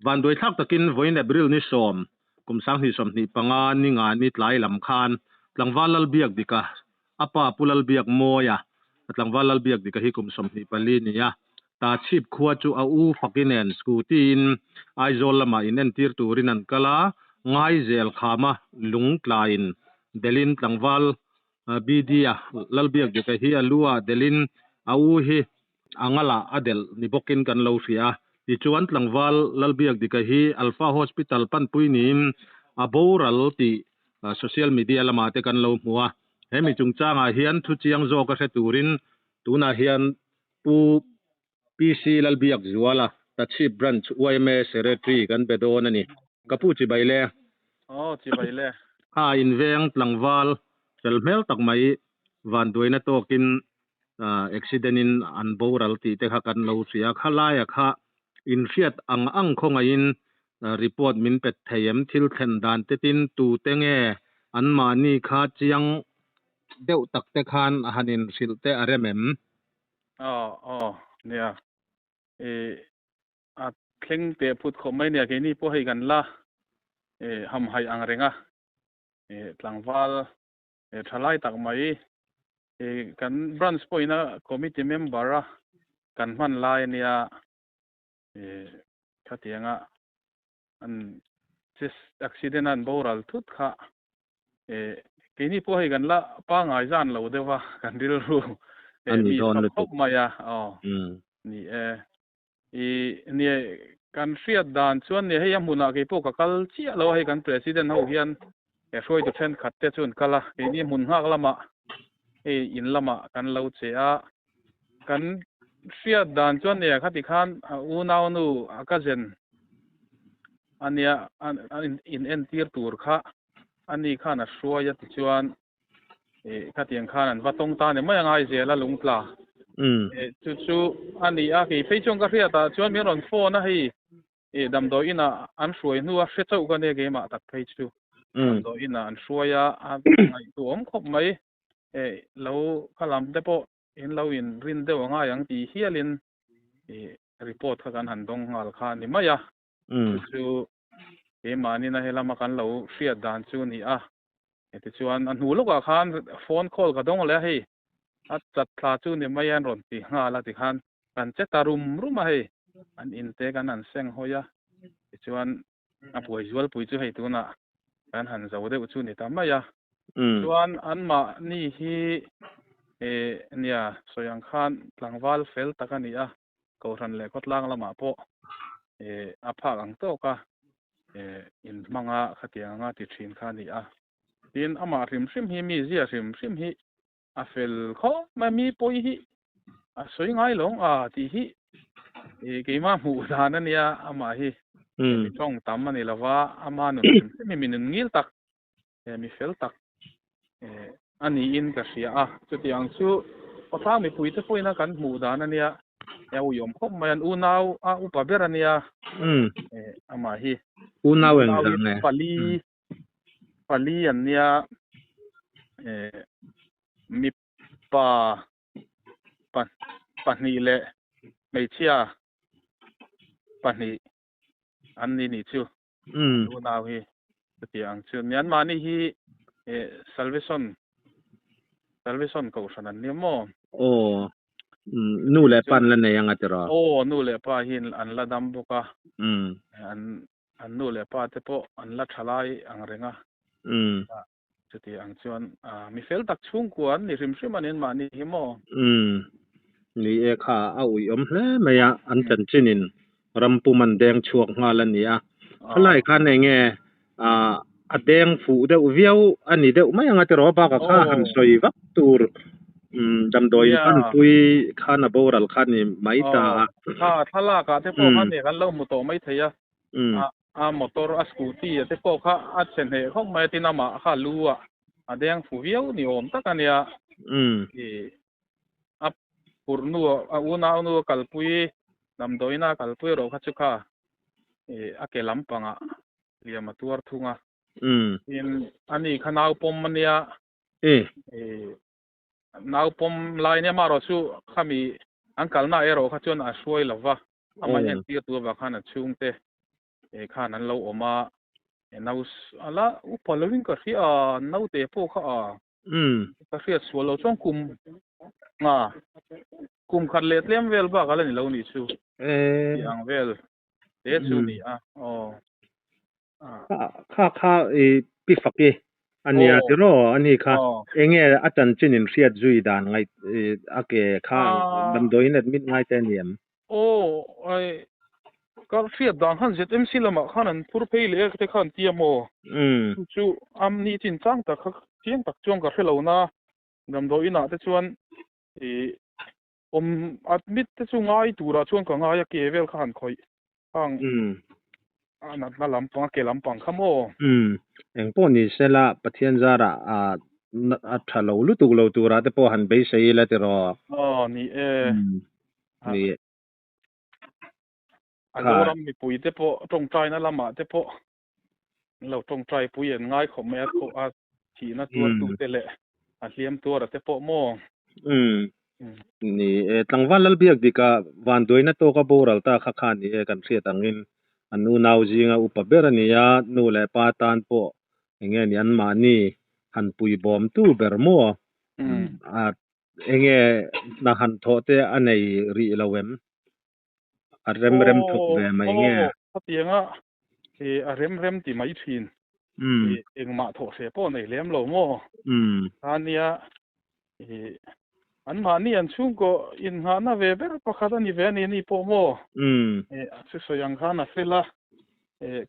วันโดยทักตะกินvoin April ni som kum sang hi som ni panga ni nga ni tlai lam khan tlangwalal biak dika apa pulal biak moya tlangwalal biak dika hi kum som ni pali ni ya ta chip khuwa chu a u fakinen scootin aizol lama inen tir turin an kala ngai zel khama lung tlain delin tlangwal bidia lalbiak dika hi alua delin au hi angala adel ni bokin kan lo fia ti chuan tlangwal lalbiak dika hi alpha hospital panpui nin aboral ti social media lama te kan lo hmuwa hemi chungchanga hian thu chiang zo ka turin tuna hian pu PC lalbiak zuala ta chief branch UMA secretary kan bedon ani kapu chi baile chi baile ha inveng tlangwal selmel tak mai van doina tokin accident in an boral ti te kha kan lo sia khalaya kha in fiat ang khonga in report min pet thayem thil then dan te tin tu tenge an mani kha chiang deu tak te khan hanin silte arememเนี่ยเคร่งเตะพูดคมไม่เนี่ยแค่นี้พวกให้กันละทำให้อังเรงหลังว่าทลายตักไม่กันบรันสปอยนะคอมมิตี้เมมเบอร์กันมันลายเนี่ยขัดแย้งอันจิสอักซิเดนันบอรัลทุกข์แค่นี้พวกให้กันละป้างไอ้จานเราเดี๋ยวว่ากันดิลรู้มีครบมาอ่ะนี่เนี่ยการเสียดานส่วนเนี่ยให้ยามมุนาเกี่ยวกับกัลเชียเราให้กันประธานเขาเฮียนช่วยตัวเช่นขัดเตะส่วนกัลละนี่มุนหักละมาอินละมากันเราเสียกันเสียดานส่วนเนี่ยขัดที่ขันอูนาวนูก็เจนอันเนี้ยอินเอ็นทีร์ตูร์ค่ะอันนี้ขันช่วยติดส่วนขัดที่ขันว่าตรงตาเนี่ยไม่ยังไงเสียละลุงปลาจู่ๆอันนี้ที่ไปจงกระเทียตาชวนมีรอนโฟนนะให้ดำโดยน่ะอันช่วยนัวเสียเจ้ากันเนี่ยเกมาตัดไปจู่ดำโดยน่ะอันช่วยตัวผมครบไหมเราขลังได้ปะเห็นเราอินรินเดียวง่ายอย่างที่เฮียลินรีพอร์ตกันหันตรงงานข้านี่ไม่จู่เกมานี่นะให้เรามากันเราเสียดานจู่นี่ที่ชวนอันหูลูกข้านโฟนคอลกันตรงเลยให้จัดพลาจูเนี่ยไม่ยันรอนตีงาละติขันกันเจตารุมมาให้อันอินเตกันอันเซงหอยชวนป่วยจวลป่วยจูให้ตัวน่ะกันหันจะได้จูนี่ตามไม่ชวนอันมานี่ฮีเนี่ยสยังขันหลังวาลเฟลตะกันนี่เขาทันเลยก็ล้างละมาพอภาคอังโตกะอินมังขัดยังติดชินขันนี่ดินมาริมซิมฮีมีเสียริมซิมฮีเฟลเขาไม่มีปุยฮิสวยง่ายลงที่ฮิกี่มาหมู่ดานั่นเนี่ยมาฮิช่องตั้มมันนี่ละว่ามาหนึ่งไม่มีหนึ่งงิลตักมีเฟลตักอันนี้อินกับเสียจุดอย่างชูพอสร้างมีปุยจะปุยนะกันหมู่ดานั่นเนี่ยเอายมคบมันอูนาวอุปเบรเนี่ยมาฮิอูนาวเองจังไงปลีอันเนี่ยมีปันนี่แหละไม่เชื่อปันนี่อันนี้นี่ชูดูนาวฮีตัวอย่างชูเนี่ยมานี่ฮีsalvation เขาสนันเนี่ยมั้งนู่นแหละปันแล้วเนี่ยยังไงจะรอนู่นแหละป้าหินอันละดำบุกอันนู่นแหละป้าเทปอันละทลายอังเรงจุดที่อังชวนมีเฟลตักชุ่งกวนนี่ริมซิมันเห็นมานี่หิมนี่ข้าเอายมเลยไม่อันจันจินินรำปูมันแดงช่วงงานแล้วเนี่ยเขาไล่ข้าในแง่แดงฟูเดวเวียวอันนี้เดวไม่ยังไงจะรอปากข้าหันสวยวักตูรจำโดยอันปุยข้านาโบรัลข้านี่ไม่ตาถ้าลากเทปข้าเนี่ยกันเล่ามุโตไม่เทียมอเตอร์สกูตี้เทปข้าเช่นเหตุเขาไม่ตินามาข้าลัวแดงฟูเวียวนี่อมตะกันเนี่ยปุรนัวอูน่านัวกัลปุยดำโดยน่ากัลปุยเราข้าชุก้าเกลัมปังเรียมาตัวทุ่งอันนี้ขนาวปมมันเนี่ยนาวปมลายเนี่ยมาเราสู้ข้ามีอังกัลน่าเราข้าจนช่วยหรอวะทำไมเห็นที่ตัวบ้าข้าน่ะชุ่งเตะ kha nan lo oma nau ala upalawin ka ria nau te po kha ka ria swalo chong nga kum khat le tlem vel ba ka ni lo ni chu yang vel te chu ni kha pi fakki ania tiro ani kha enge atan chinin riat zui dan ngai ake kha damdoi net mit ngai te niam ai ka riat dan han ZMC lama khanan pur pei le te khan tiamo chu am ni tin chang ta kha tiang tak chong ka khelo na damdoi na te chuan admit te chu ngai tura chuan ka ngai ke vel khan khoi ang na lampang ke lampang khamo eng po ni sela pathian zara a thalo lu tu lo tura te po han be sei la te ro ni ni aloram mi pui te po tong trai na lama te po lo tong trai pui en ngai khom me kho a thi na tur tu te le a hliam tur te po mo ni tlangwal lal biak dika van doina to ka boral ta kha khan ni kan thriat angin anu nau jinga upaber ania nu le pa tan po enge ni an ma ni han pui bom tu ber mo a enge na han tho te anei ri lawem a rem thok ve mai nge patianga a rem ti mai thin engma tho se po nei lem lo mo ania an ma ni an chung ko in nga na ve ber pakhat ani ve ni po mo se so yang khana fela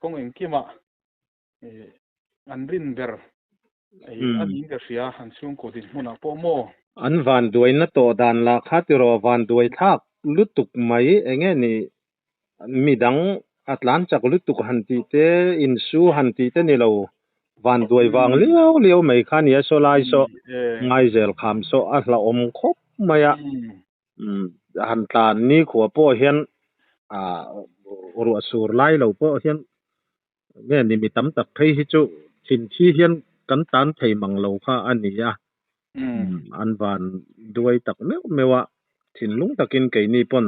kong eng kima an rin ber an in ga sia an chung ko din muna po mo an van duai na to dan la khatiro van duai thak lutuk mai enge ni midang atlan chak lutuk hanti te insu hanti te ni lo van duai wang leo mai khania so lai so ngai zel kham so a hla om khop maya han tan ni khuwa po hian ru sur lai lo po hian nge ni mi tam tak thei hi chu thin thi hian kan tan thei mang lo kha ania an van duai tak mewa thin lung takin ke ni pon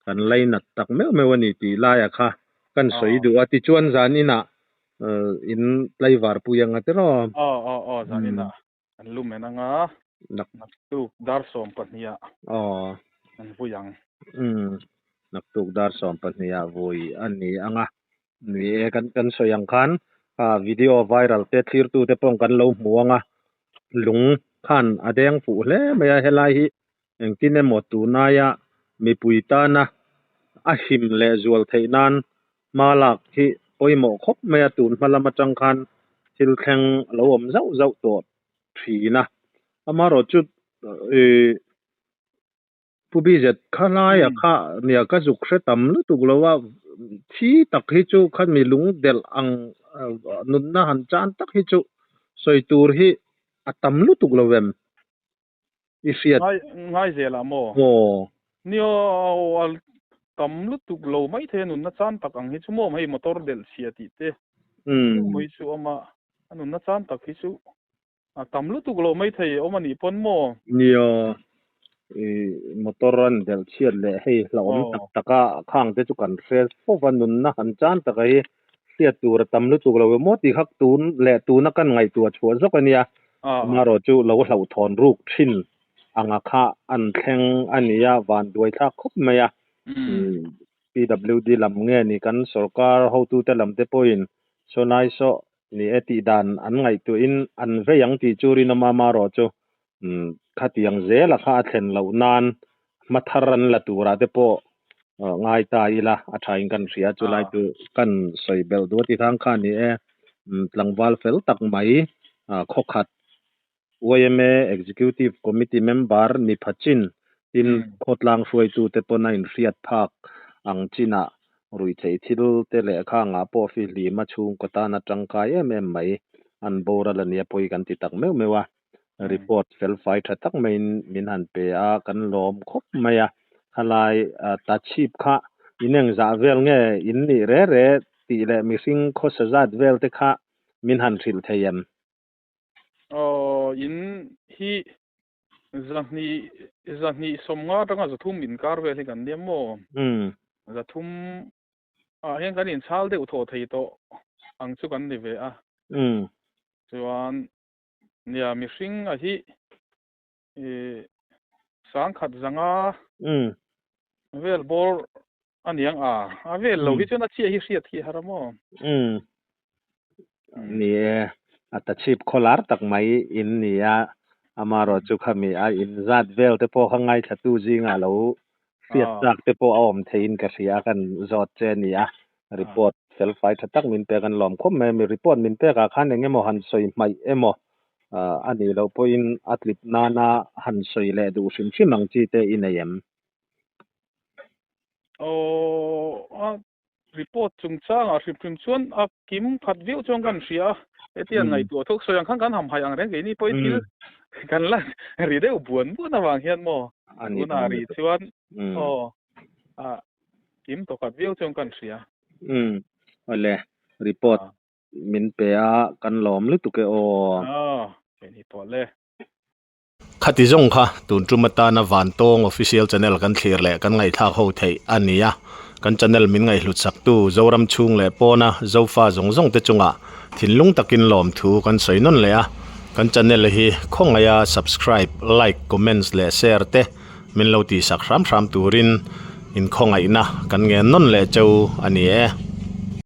kan leinat tak mewa ni ti laia kha kan soi du ati chuan zan ina in laiwar puyang atero zanina an lumena nga nak tu dar som pania an puyang nak tu dar som pania voi ani anga ni kan soyang khan video viral te thlir tu te pong kan lo muanga lung khan adeng pu hle maya helai hi engtine motu naya mi puitana a him le zual theinan malak hi oimo khop maya tun malama changkhan thil thleng lo om zau to thina amaro chu pubizet khalaya kha nia ka zuk hre tam lu tuklowa thi tak hi chu khan mi lung del ang nunna han chan tak hi chu soitur hi atam lu tuklowem ifiat ngai zela mo nio al tam lu tuklo mai the nunna chan tak ang hi chu mo mai motor del siati te mai chu ama nunna chan tak hi chu tam lu tuklo mai thei omani pon mo nio motoran del chiat le hei la om taka khang te chu kan fres fo vanun na han chan taka hi sia tur tam lu tuklo mo ti khak tun le tuna kan ngai tu chhuwa zok ania maro chu lo hlau thon ruk thin anga kha an thleng ania van duai tha khop maya PWD lam nge ni kan sarkar ho tu te lam te point so nai so ni eti dan an ngai tu in an ve yang ti churi na maro chu khatiang zela kha thlen lo nan matharan la tura te po ngai ta ila athain kan ria chu lai tu kan soi bel do ti thang kha ni tlangwal fel tak mai khokhat OMA executive committee member ni phachin tin khotlang fuai tu te pona in riat phak ang china rui thei thil te le kha nga po fi li ma chung ko ta na tangkai mai an boral ania poi kan ti tak mewa report fel fight tak main min han pe a kan lom khop maya khalai ta chip kha ineng za vel nge in ni re ti le missing kho sajat vel te kha min han thil theyam in hi zahni somnga tanga zathum in kar vel kan demo zathum hiện cái in sal de utho thei to ang chu kan ni ve a chuan nia mi hring a hi sang khat zanga vel bor aniang a vel lo hi chuan a chi hi hriat hi haramo ni ata chip kholar tak mai in nia amaro chu khami a in zat vel te po hangai thatu jinga lo fiat tak te po awm thein ka ria kan zot che nia report selfai thatak min pe kan lom khom me mi report min pe ka khan engemaw han soi mai emo ani lo point atlip nana han soi le du sim simang chi te inayem report chung chang a rim chuan a kim phat viu chong kan ria etian ngai tu thok soyang khang kan ham hai ang reng ni poi til kan la ri de buan bu na wang hian mo na ri chuan kim to khat viu chong kan ria ole report min pe a kan lom lu tu ke ni to le khati zong kha tun trumata na van tong official channel kan thlir le kan ngai thak ho thei ania kan channel min ngai hlut sak tu zoram chung le pona zofa zong zong te chunga thinlung takin lom thu kan soinon le a kan channel hi khongaya subscribe like comments le share te min lo ti sak ram turin in khongai na kan nge non le chau ani e